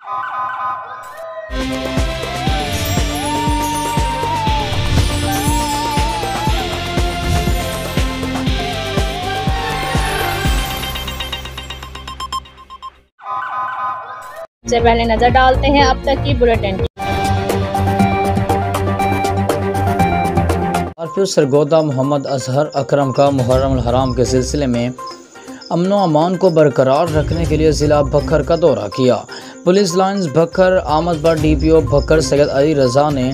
सबसे पहले नजर डालते हैं अब तक की बुलेटिन की। आरपीओ सरगोदा मोहम्मद अजहर अकरम का मुहर्रम हराम के सिलसिले में अमन व अमान को बरकरार रखने के लिए ज़िला बकखर का दौरा किया। पुलिस लाइन्स बकखर आमद पर डीपीओ बकखर सैयद अली रजा ने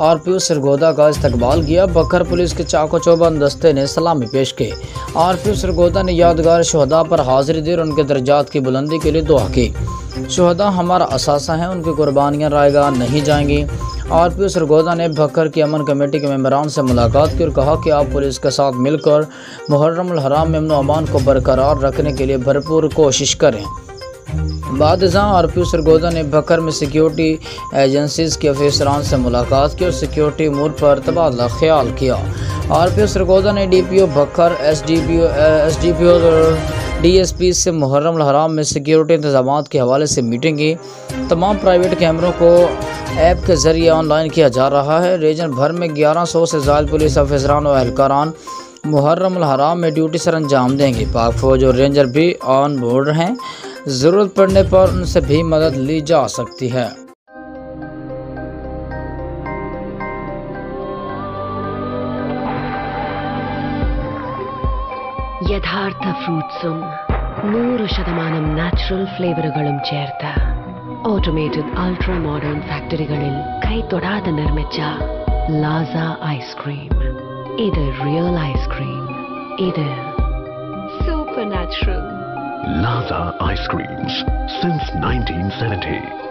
आरपीओ सरगोदा का इस्तकबाल किया। बकखर पुलिस के चाको चौबंद दस्ते ने सलामी पेश की। आरपीओ सरगोदा ने यादगार शहदा पर हाजिरी दी और उनके दर्जात की बुलंदी के लिए दुआ की। शहदा हमारा असासा है, उनकी कुर्बानियाँ रायगा नहीं जाएंगी। आरपीओ सरगोदा ने बकखर की अमन कमेटी के मेंबरान से मुलाकात की और कहा कि आप पुलिस के साथ मिलकर मुहर्रम हराम में अमन व अमान को बरकरार रखने के लिए भरपूर कोशिश करें। बाद आरपीओ सरगोदा ने बकखर में सिक्योरिटी एजेंसीज के अफसरान से मुलाकात की और सिक्योरिटी अमूर पर तबादला ख्याल किया। आरपीओ सरगोदा ने डीपीओ बकखर एसडीपीओ और डीएसपी से मुहर्रम हराम में सिक्योरिटी इंतजाम के हवाले से मीटिंग की। तमाम प्राइवेट कैमरों को ऐप के जरिए ऑनलाइन किया जा रहा है। रीजन भर में 1100 से ज़ायद पुलिस अफसरान और एहलकारान मुहर्रम हराम में ड्यूटी सर अंजाम देंगे। पाक फौज और रेंजर भी ऑन बोर्ड हैं, ज़रूरत पड़ने पर उनसे भी मदद ली जा सकती है। യഥാർത്ഥ ഫ്രൂട്ട്സും 100% നാച്ചുറൽ ഫ്ലേവറുകളും ചേർത്ത് ഓട്ടോമേറ്റഡ് അൾട്രാ മോഡേൺ ഫാക്ടറികളിൽ കൈതൊടാതെ നിർമ്മിച്ച ലാസ ഐസ്ക്രീം. ഇത് റിയൽ ഐസ്ക്രീം, ഇത് super natural. Laza Ice Creams since 1970.